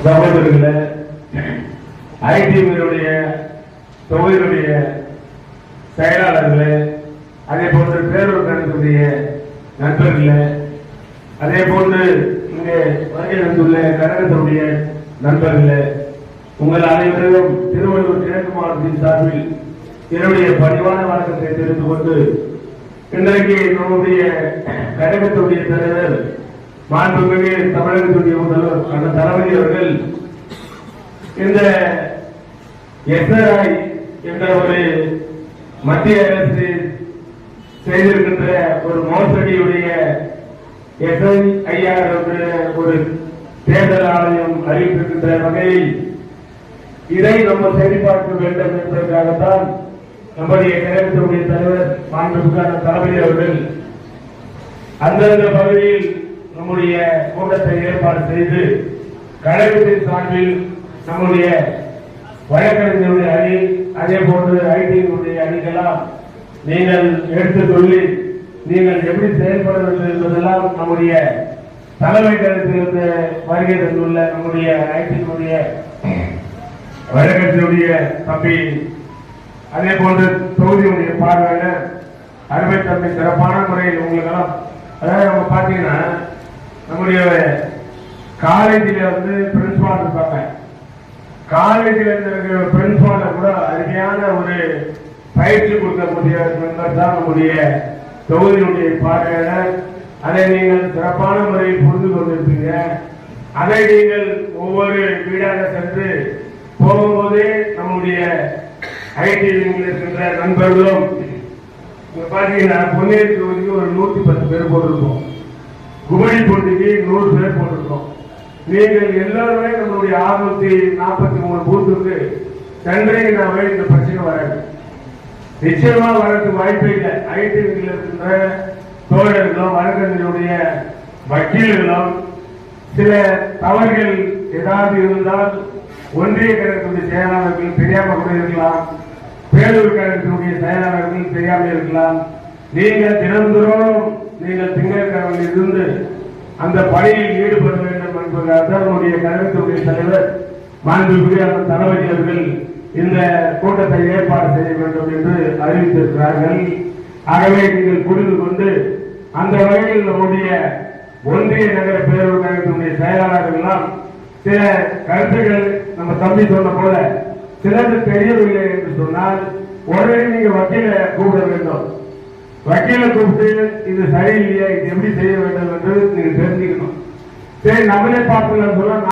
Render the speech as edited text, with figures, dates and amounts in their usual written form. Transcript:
சகோதரர்களே, ஐடிவியுடைய தொகுதியுடைய செயலாளர்களே, அதே போன்று பேரூர் கழகத்துடைய நண்பர்களே, அதே போன்று இங்கே வருகை வந்துள்ள கழகத்துடைய நண்பர்களே, உங்கள் அனைவரும் திருவள்ளூர் கிழக்கு மாவட்டத்தின் சார்பில் என்னுடைய பணிவான வணக்கத்தை தெரிந்து கொண்டு இன்றைக்கு நம்முடைய கழகத்துடைய தலைவர் மாண்புமிகு தமிழகத்துடைய முதல்வர் அந்த தளபதி அவர்கள் இந்த எஸ்ஆர்ஐ என்ற ஒரு மத்திய அரசு செய்திருக்கின்ற ஒரு மோசடியுடைய SIR ஒரு தேர்தல் ஆணையம் அறிவித்திருக்கின்ற வகையில் இதை நம்ம சரிபார்க்க வேண்டும் என்பதற்காகத்தான் நம்முடைய கழகத்துடைய தலைவர் மாண்புமிகு தளபதி அவர்கள் அந்தந்த பகுதியில் நம்முடைய கூட்டத்தை ஏற்பாடு செய்து கழகத்தின் சார்பில் நம்முடைய வழக்கறிஞருடைய அணி, அதே போன்று ஐடியினுடைய அணிக்கெல்லாம் நீங்கள் எடுத்து சொல்லி நீங்கள் எப்படி செயல்பட வேண்டும் என்பதெல்லாம் நம்முடைய தலைமை கழகத்திலிருந்து வருகை தந்துள்ள நம்முடைய ஐடியினுடைய வழக்கத்தினுடைய தம்பி, அதே போன்று தொகுதியுடைய பார்வையாளர் அருமை தம்பி சிறப்பான முறையில் உங்களுக்கெல்லாம், அதாவது நம்ம பார்த்தீங்கன்னா நம்முடைய காலேஜில் பிரின்சிபால் இருப்பாங்க. காலேஜில் இருக்கிற பிரின்சிபால கூட அருமையான ஒரு பயிற்சி கொடுக்கக்கூடிய மெம்பர் தான் நம்முடைய தொகுதியுடைய பார்வையாளர். அதை நீங்கள் சிறப்பான முறையில் புரிந்து கொண்டிருப்பீங்க. அதை நீங்கள் ஒவ்வொரு வீடாக சென்று போகும்போதே நம்முடைய ஐடி இருக்கின்ற நண்பர்களும் பார்த்தீங்கன்னா பொன்னேரி தொகுதிக்கு ஒரு 110 பேர் போட்டிருக்கோம், குமரி போட்டிக்கு 100 பேர் போட்டிருக்கோம். நீங்கள் எல்லாருமே நம்மளுடைய 643 பூத்துக்கு சென்றீங்கன்னாவே இந்த பிரச்சனை வராது. நிச்சயமா வரதுக்கு வாய்ப்பே இல்லை. ஐடி இருக்கின்ற தோழர்களும் வழக்கறிஞருடைய வக்கீல்களும் சில தவறுகள் ஏதாவது இருந்தால் ஒன்றிய கழகத்துடைய செயலாளர்கள் தெரியாம கூட இருக்கலாம், பேரூர் கழகத்தினுடைய செயலாளர்கள் தெரியாமல் இருக்கலாம். நீங்கள் தினந்தோறும் நீங்கள் திங்கட்கிழமையில் இருந்து அந்த பணியில் ஈடுபட வேண்டும் என்பதற்காக நம்முடைய கழகத்துடைய தலைவர் மாண்புமிகு தளபதி அவர்கள் இந்த கூட்டத்தை ஏற்பாடு செய்ய வேண்டும் என்று அறிவித்திருக்கிறார்கள். ஆகவே நீங்கள் புரிந்து கொண்டு அந்த வகையில் நம்முடைய ஒன்றிய நகர பேரூர் கழகத்தினுடைய செயலாளர்கள் சில கருத்துக்கள் நம்ம தம்பி சொன்ன போல சிலருக்கு தெரியவில்லை என்று சொன்னால் உடனே நீங்க வக்கீல கூப்பிட வேண்டும். வக்கீல கூப்பிட்டு இது சரியில்லையா, இது எப்படி செய்ய வேண்டும் என்று நீங்க தெரிஞ்சுக்கணும். சரி, நம்மளே பார்த்துக்கலாம் சொல்ல